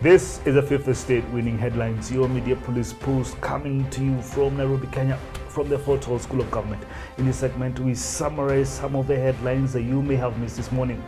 This is a Fifth Estate Winning Headlines, your media police post coming to you from Nairobi, Kenya, from the Fort Hall School of Government. In this segment, we summarize some of the headlines that you may have missed this morning,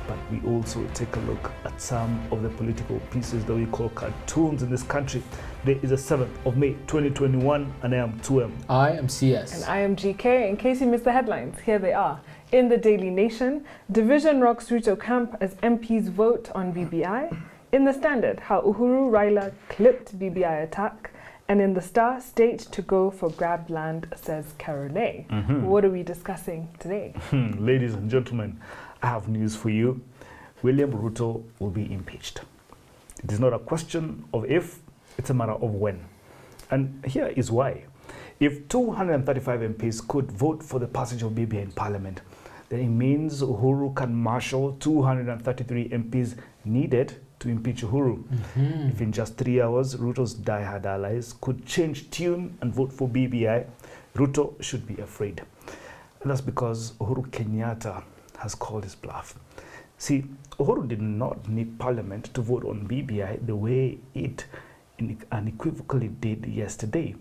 but we also take a look at some of the political pieces that we call cartoons in this country. Today is the 7th of May, 2021, and I am 2M. I am CS. And I am GK. In case you missed the headlines, here they are. In the Daily Nation, division rocks Ruto camp as MPs vote on BBI. In the Standard, how Uhuru Raila clipped BBI attack. And in the Star, state to go for grabbed land, says Caroline. What are we discussing today? Ladies and gentlemen, I have news for you. William Ruto will be impeached. It is not a question of if, it's a matter of when. And here is why. If 235 MPs could vote for the passage of BBI in Parliament, then it means Uhuru can marshal 233 MPs needed to impeach Uhuru. If in just 3 hours, Ruto's diehard allies could change tune and vote for BBI, Ruto should be afraid. And that's because Uhuru Kenyatta has called his bluff. See, Uhuru did not need Parliament to vote on BBI the way it unequivocally did yesterday.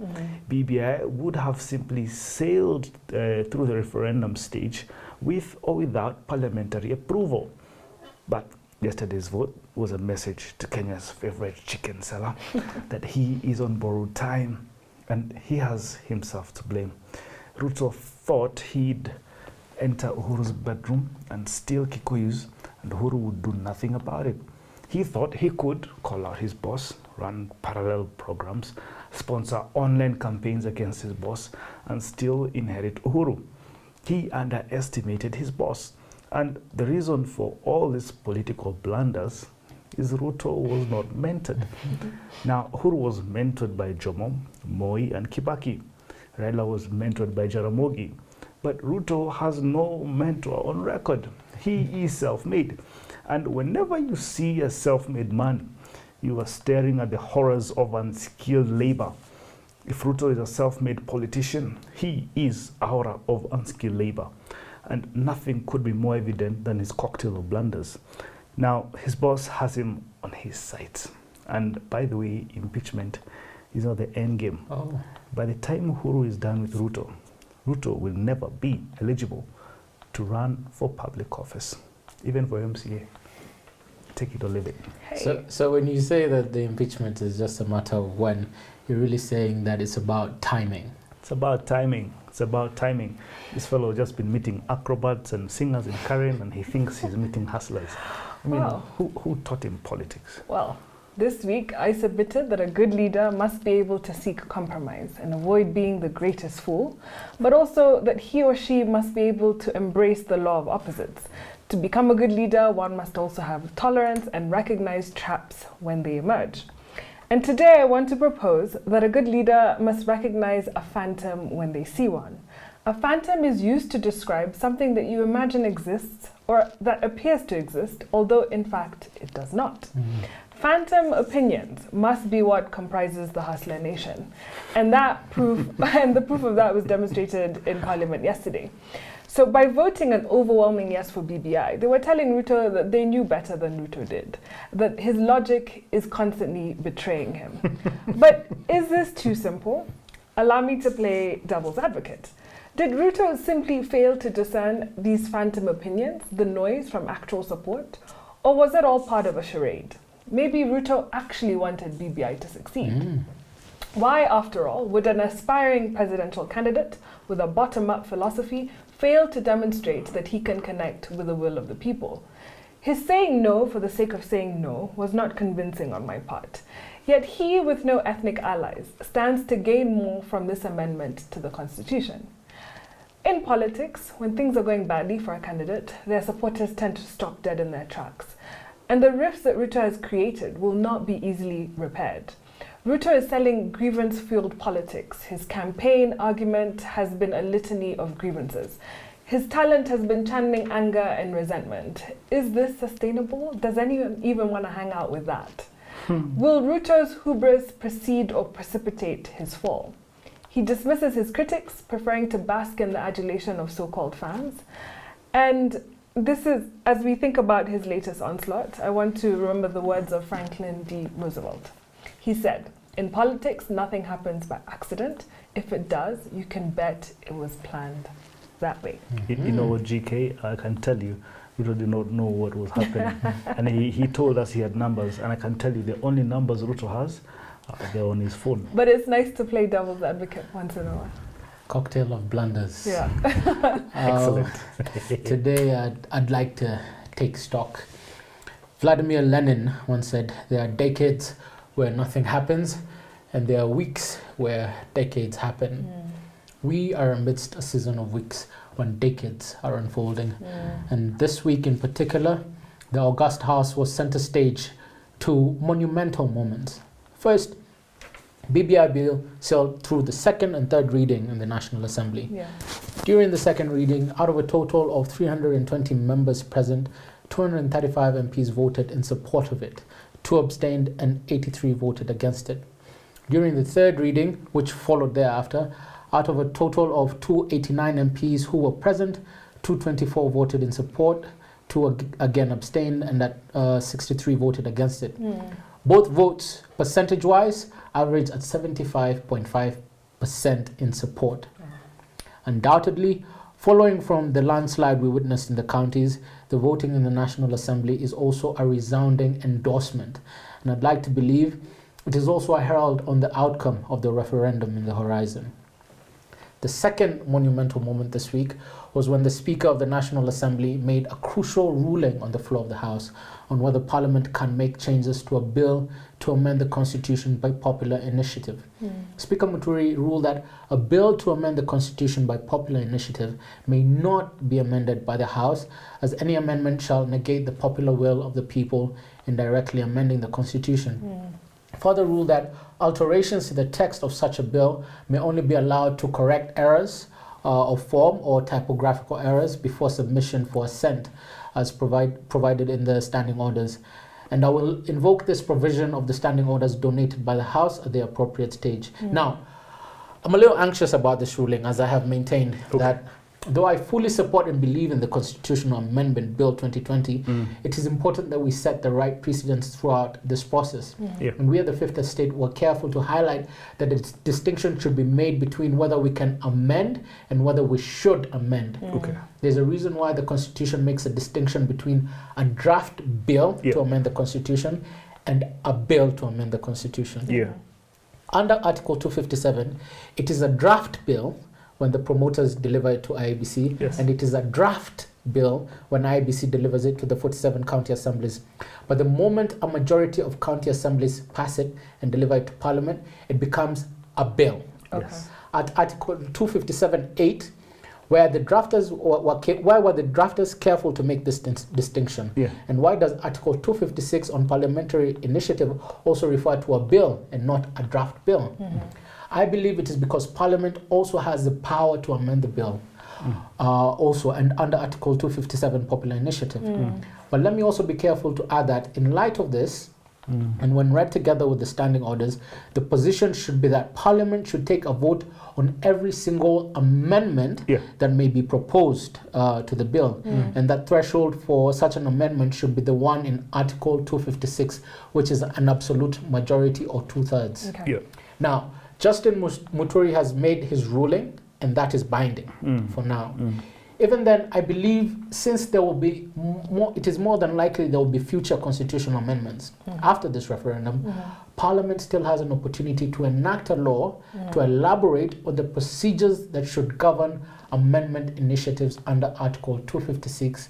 BBI would have simply sailed through the referendum stage with or without parliamentary approval. But yesterday's vote was a message to Kenya's favorite chicken seller that he is on borrowed time and he has himself to blame. Ruto thought he'd enter Uhuru's bedroom and steal Kikuyus and Uhuru would do nothing about it. He thought he could call out his boss, run parallel programs, sponsor online campaigns against his boss, and still inherit Uhuru. He underestimated his boss. And the reason for all these political blunders is Ruto was not mentored. Now, Uhuru was mentored by Jomo, Moi, and Kibaki. Raila was mentored by Jaramogi. But Ruto has no mentor on record. He is self-made. And whenever you see a self-made man, you are staring at the horrors of unskilled labor. If Ruto is a self-made politician, he is aura of unskilled labor. And nothing could be more evident than his cocktail of blunders. Now, his boss has him on his sights. And by the way, impeachment is not the end game. By the time Uhuru is done with Ruto, Ruto will never be eligible to run for public office, even for MCA. Take it or leave it. Hey. So when you say that the impeachment is just a matter of when, you're really saying that it's about timing. It's about timing. It's about timing. This fellow has just been meeting acrobats and singers in Karen, and he thinks he's meeting hustlers. I mean, Wow. who taught him politics? Well, this week I submitted that a good leader must be able to seek compromise and avoid being the greatest fool, but also that he or she must be able to embrace the law of opposites. To become a good leader, one must also have tolerance and recognize traps when they emerge. And today I want to propose that a good leader must recognize a phantom when they see one. A phantom is used to describe something that you imagine exists or that appears to exist, although in fact it does not. Phantom opinions must be what comprises the hustler nation. And the proof of that was demonstrated in Parliament yesterday. So by voting an overwhelming yes for BBI, they were telling Ruto that they knew better than Ruto did, that his logic is constantly betraying him. But is this too simple? Allow me to play devil's advocate. Did Ruto simply fail to discern these phantom opinions, the noise from actual support? Or was it all part of a charade? Maybe Ruto actually wanted BBI to succeed. Why, after all, would an aspiring presidential candidate with a bottom-up philosophy fail to demonstrate that he can connect with the will of the people? His saying no for the sake of saying no was not convincing on my part. Yet he, with no ethnic allies, stands to gain more from this amendment to the Constitution. In politics, when things are going badly for a candidate, their supporters tend to stop dead in their tracks. And the rifts that Ruto has created will not be easily repaired. Ruto is selling grievance-fueled politics. His campaign argument has been a litany of grievances. His talent has been channeling anger and resentment. Is this sustainable? Does anyone even want to hang out with that? Will Ruto's hubris precede or precipitate his fall? He dismisses his critics, preferring to bask in the adulation of so-called fans. And this is, as we think about his latest onslaught, I want to remember the words of Franklin D. Roosevelt. He said, "In politics, nothing happens by accident. If it does, you can bet it was planned that way." You know what, GK, I can tell you, Ruto did not know what was happening. And he told us he had numbers, and I can tell you the only numbers Ruto has, they're on his phone. But it's nice to play devil's advocate once in a while. Cocktail of blunders. Yeah. Excellent. Today, I'd like to take stock. Vladimir Lenin once said, "There are decades where nothing happens, and there are weeks where decades happen." We are amidst a season of weeks when decades are unfolding. And this week in particular, the August House was center stage to monumental moments. First, BBI bill sailed through the second and third reading in the National Assembly. Yeah. During the second reading, out of a total of 320 members present, 235 MPs voted in support of it, 2 abstained and 83 voted against it. During the third reading, which followed thereafter, out of a total of 289 MPs who were present, 224 voted in support, 2 again abstained, and that 63 voted against it. Both votes, percentage-wise, averaged at 75.5% in support. Undoubtedly, following from the landslide we witnessed in the counties, the voting in the National Assembly is also a resounding endorsement. And I'd like to believe it is also a herald on the outcome of the referendum in the horizon. The second monumental moment this week was when the Speaker of the National Assembly made a crucial ruling on the floor of the House on whether Parliament can make changes to a bill to amend the Constitution by popular initiative. Speaker Muturi ruled that a bill to amend the Constitution by popular initiative may not be amended by the House, as any amendment shall negate the popular will of the people in directly amending the Constitution. Further ruled that alterations to the text of such a bill may only be allowed to correct errors of form or typographical errors before submission for assent, as provided in the standing orders. And I will invoke this provision of the standing orders donated by the House at the appropriate stage. Now, I'm a little anxious about this ruling, as I have maintained that though I fully support and believe in the Constitutional Amendment Bill 2020, it is important that we set the right precedents throughout this process. And we at the Fifth Estate were careful to highlight that the distinction should be made between whether we can amend and whether we should amend. There's a reason why the Constitution makes a distinction between a draft bill to amend the Constitution and a bill to amend the Constitution. Under Article 257, it is a draft bill when the promoters deliver it to IEBC, and it is a draft bill when IEBC delivers it to the 47 county assemblies. But the moment a majority of county assemblies pass it and deliver it to Parliament, it becomes a bill. At Article 257(8), where the drafters why were the drafters careful to make this distinction? And why does Article 256 on parliamentary initiative also refer to a bill and not a draft bill? I believe it is because Parliament also has the power to amend the bill, also, and under Article 257 popular initiative. But let me also be careful to add that in light of this, and when read together with the standing orders, the position should be that Parliament should take a vote on every single amendment that may be proposed to the bill. And that threshold for such an amendment should be the one in Article 256, which is an absolute majority or 2/3. Now, Justin Muturi has made his ruling, and that is binding for now. Even then, I believe since there will be it is more than likely there will be future constitutional amendments after this referendum, Parliament still has an opportunity to enact a law to elaborate on the procedures that should govern amendment initiatives under Article 256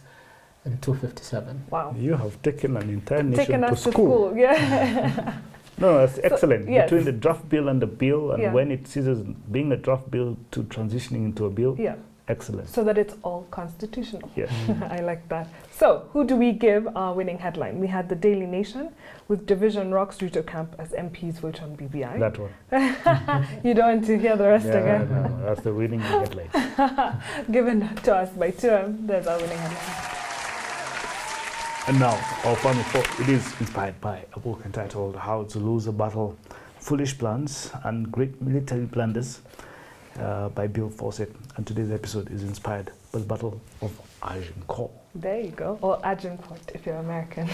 and 257. Wow. You have taken an entire nation us to school. Yeah. No, that's excellent. Yes. Between the draft bill and the bill, and when it ceases being a draft bill to transitioning into a bill, excellent. So that it's all constitutional. Yes. I like that. So, who do we give our winning headline? We had the Daily Nation with Division Rocks Ruto Camp as MPs vote on BBI. That one. You don't want to hear the rest again? No, that's the winning headline. Given to us by Tuam, there's our winning headline. And now, our final thought, it is inspired by a book entitled How to Lose a Battle, Foolish Plans and Great Military Blunders by Bill Fawcett. And today's episode is inspired by the Battle of Agincourt. There you go. Or Agincourt if you're American.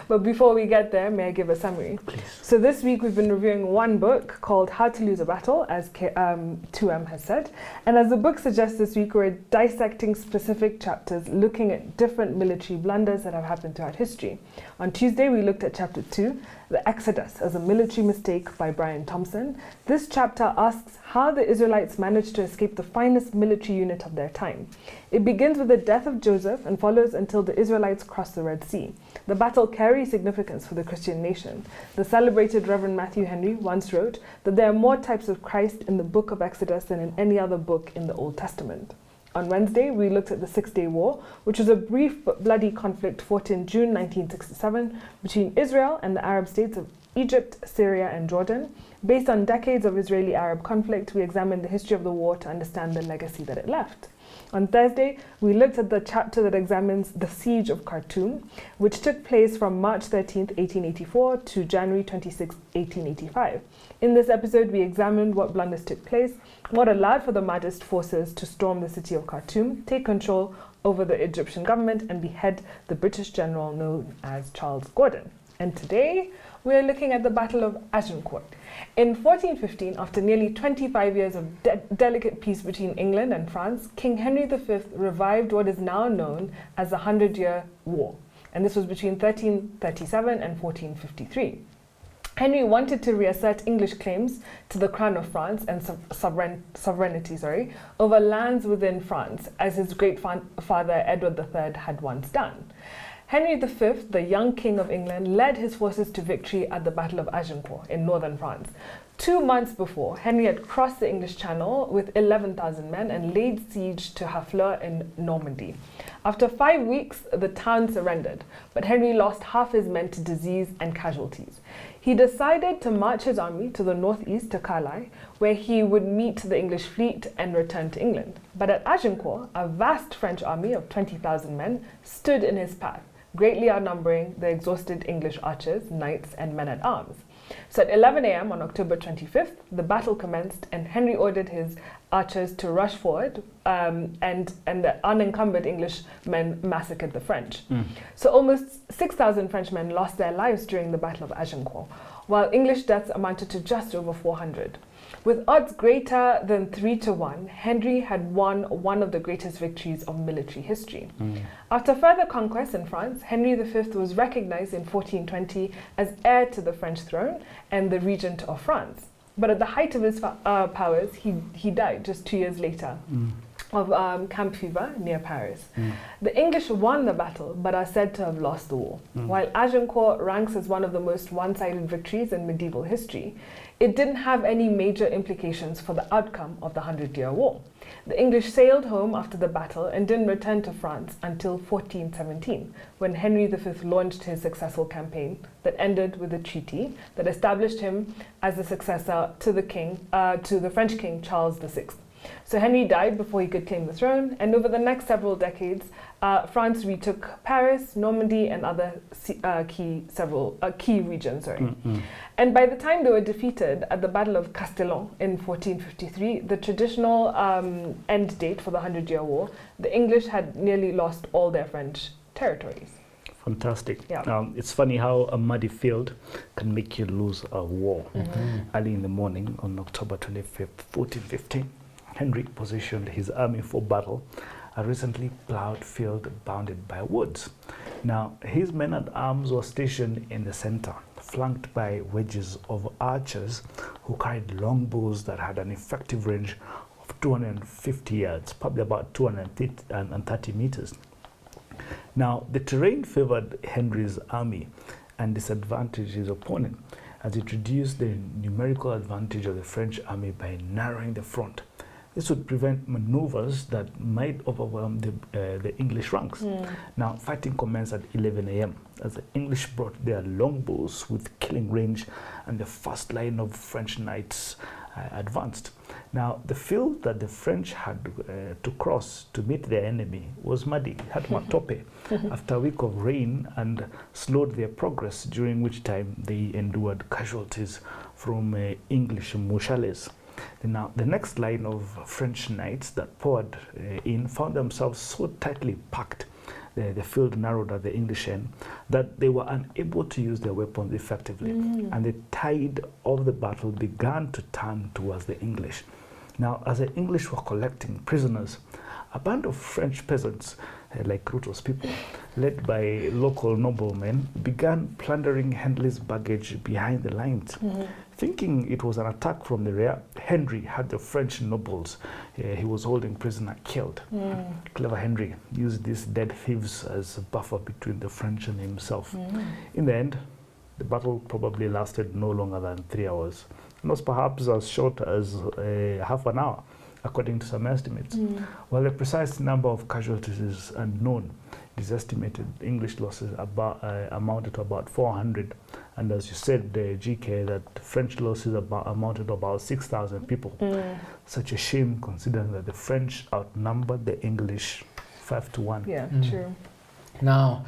But before we get there, may I give a summary? Please. So this week we've been reviewing one book called How to Lose a Battle, as 2M has said. And as the book suggests this week, we're dissecting specific chapters, looking at different military blunders that have happened throughout history. On Tuesday, we looked at chapter 2, The Exodus as a Military Mistake by Brian Thompson. This chapter asks how the Israelites managed to escape the finest military unit of their time. It begins with the death of Joseph and follows until the Israelites cross the Red Sea. The battle carries significance for the Christian nation. The celebrated Reverend Matthew Henry once wrote that there are more types of Christ in the book of Exodus than in any other book in the Old Testament. On Wednesday, we looked at the Six-Day War, which was a brief but bloody conflict fought in June 1967 between Israel and the Arab states of Egypt, Syria, and Jordan. Based on decades of Israeli-Arab conflict, we examined the history of the war to understand the legacy that it left. On Thursday, we looked at the chapter that examines the Siege of Khartoum, which took place from March 13, 1884 to January 26, 1885. In this episode, we examined what blunders took place, what allowed for the Mahdist forces to storm the city of Khartoum, take control over the Egyptian government, and behead the British general known as Charles Gordon. And today, we're looking at the Battle of Agincourt. In 1415, after nearly 25 years of delicate peace between England and France, King Henry V revived what is now known as the 100-Year War. And this was between 1337 and 1453. Henry wanted to reassert English claims to the crown of France and sovereignty over lands within France, as his great-father Edward III had once done. Henry V, the young King of England, led his forces to victory at the Battle of Agincourt in northern France. 2 months before, Henry had crossed the English Channel with 11,000 men and laid siege to Harfleur in Normandy. After 5 weeks, the town surrendered, but Henry lost half his men to disease and casualties. He decided to march his army to the northeast to Calais, where he would meet the English fleet and return to England. But at Agincourt, a vast French army of 20,000 men stood in his path, greatly outnumbering the exhausted English archers, knights, and men-at-arms. So at 11 a.m. on October 25th, the battle commenced, and Henry ordered his archers to rush forward, and the unencumbered English men massacred the French. So almost 6,000 Frenchmen lost their lives during the Battle of Agincourt, while English deaths amounted to just over 400. With odds greater than 3-1, Henry had won one of the greatest victories of military history. After further conquests in France, Henry V was recognized in 1420 as heir to the French throne and the regent of France. But at the height of his powers, he died just 2 years later of camp fever near Paris. The English won the battle, but are said to have lost the war. While Agincourt ranks as one of the most one-sided victories in medieval history, it didn't have any major implications for the outcome of the 100-Year War. The English sailed home after the battle and didn't return to France until 1417, when Henry V launched his successful campaign that ended with a treaty that established him as the successor to the French king Charles VI. So Henry died before he could claim the throne, and over the next several decades, France retook Paris, Normandy, and other key regions. And by the time they were defeated at the Battle of Castellon in 1453, the traditional end date for the 100-Year War, the English had nearly lost all their French territories. Fantastic. Yeah. It's funny how a muddy field can make you lose a war. Early in the morning on October 25th, 1415, Henry positioned his army for battle, a recently plowed field bounded by woods. Now, his men-at-arms were stationed in the center, flanked by wedges of archers who carried longbows that had an effective range of 250 yards, probably about 230 meters. Now, the terrain favored Henry's army and disadvantaged his opponent, as it reduced the numerical advantage of the French army by narrowing the front. This would prevent maneuvers that might overwhelm the English ranks. Now, fighting commenced at 11 a.m. as the English brought their longbows with killing range, and the first line of French knights advanced. Now, the field that the French had to cross to meet their enemy was muddy, had matope, after a week of rain, and slowed their progress, during which time they endured casualties from English mouchales. Now, the next line of French knights that poured in found themselves so tightly packed, the field narrowed at the English end, that they were unable to use their weapons effectively. And the tide of the battle began to turn towards the English. Now, as the English were collecting prisoners, a band of French peasants, like Ruto's people, led by local noblemen, began plundering Henley's baggage behind the lines. Thinking it was an attack from the rear, Henry had the French nobles he was holding prisoner killed. Clever Henry used these dead thieves as a buffer between the French and himself. In the end, the battle probably lasted no longer than 3 hours, and was perhaps as short as half an hour, according to some estimates. While the precise number of casualties is unknown, it is estimated English losses amounted to about 400. And as you said, GK, that French losses amounted to about 6,000 people. Such a shame, considering that the French outnumbered the English 5-1. Yeah, true. Now,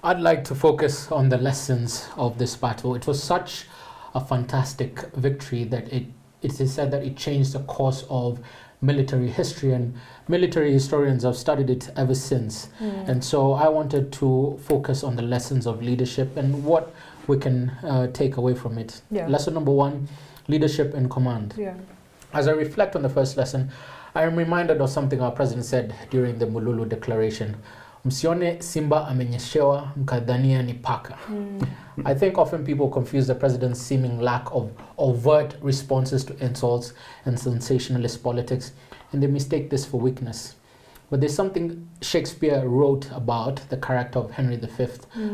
I'd like to focus on the lessons of this battle. It was such a fantastic victory that it is said that it changed the course of military history, and military historians have studied it ever since. And so I wanted to focus on the lessons of leadership and what we can take away from it. Lesson number 1, leadership and command. As I reflect on the first lesson, I am reminded of something our president said during the Mululu Declaration. Msione simba amenyeshewa mkadhania ni paka. I think often people confuse the president's seeming lack of overt responses to insults and sensationalist politics, and they mistake this for weakness. But there's something Shakespeare wrote about the character of Henry V,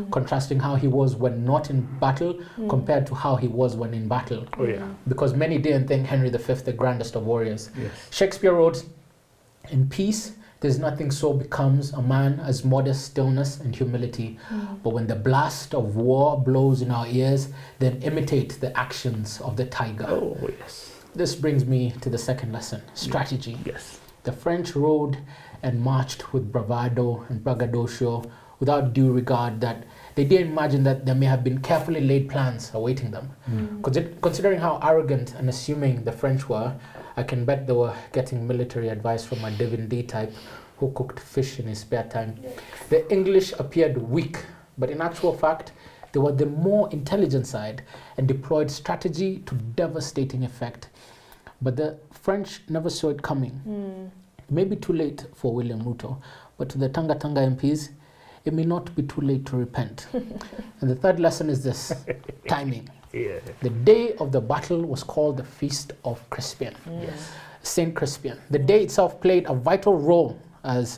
contrasting how he was when not in battle compared to how he was when in battle. Because many didn't think Henry V the grandest of warriors. Shakespeare wrote, "In peace, there's nothing so becomes a man as modest stillness and humility. But when the blast of war blows in our ears, then imitate the actions of the tiger." This brings me to the second lesson, strategy. The French rode and marched with bravado and braggadocio without due regard that they didn't imagine that there may have been carefully laid plans awaiting them. Considering how arrogant and assuming the French were, I can bet they were getting military advice from a Devin D type who cooked fish in his spare time. The English appeared weak, but in actual fact, they were the more intelligent side and deployed strategy to devastating effect. But the French never saw it coming. It may be too late for William Ruto, but to the Tanga Tanga MPs, it may not be too late to repent. And the third lesson is this, timing. The day of the battle was called the Feast of Crispian, Saint Crispian. The day itself played a vital role, as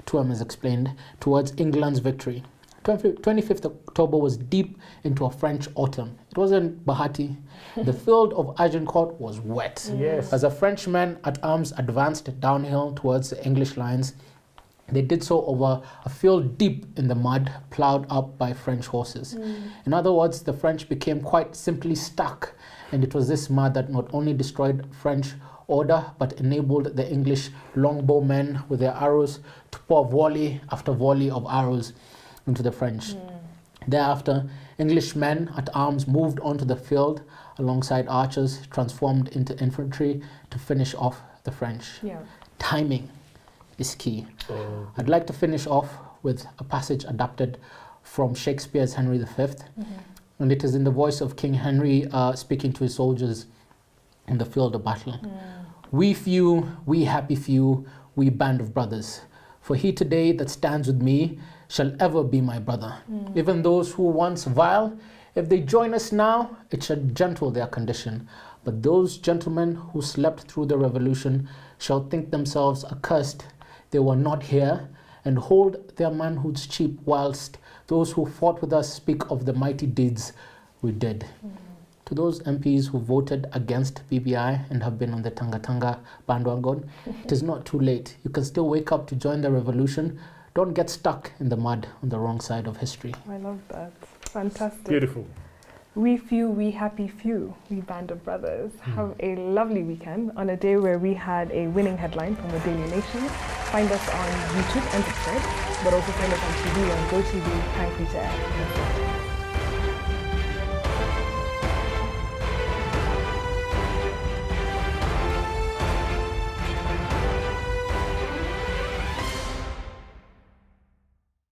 Tuam has explained, towards England's victory. 25th October was deep into a French autumn. It wasn't Bahati. The field of Agincourt was wet. As the French men at arms advanced downhill towards the English lines, they did so over a field deep in the mud, ploughed up by French horses. In other words, the French became quite simply stuck, and it was this mud that not only destroyed French order, but enabled the English longbowmen with their arrows to pour volley after volley of arrows into the French. Thereafter, English men at arms moved onto the field alongside archers transformed into infantry to finish off the French. Timing is key. I'd like to finish off with a passage adapted from Shakespeare's Henry V, and it is in the voice of King Henry speaking to his soldiers in the field of battle. "We few, we happy few, we band of brothers, for he today that stands with me shall ever be my brother. Even those who once vile, if they join us now, it shall gentle their condition. But those gentlemen who slept through the revolution shall think themselves accursed they were not here, and hold their manhoods cheap, whilst those who fought with us speak of the mighty deeds we did." To those MPs who voted against BBI and have been on the Tanga Tanga bandwagon, it is not too late. You can still wake up to join the revolution. Don't get stuck in the mud on the wrong side of history. I love that. Fantastic. Beautiful. We few, we happy few, we band of brothers. Have a lovely weekend on a day where we had a winning headline from the Daily Nation. Find us on YouTube and subscribe, but also find us on TV on GoTV, Thank You to Air.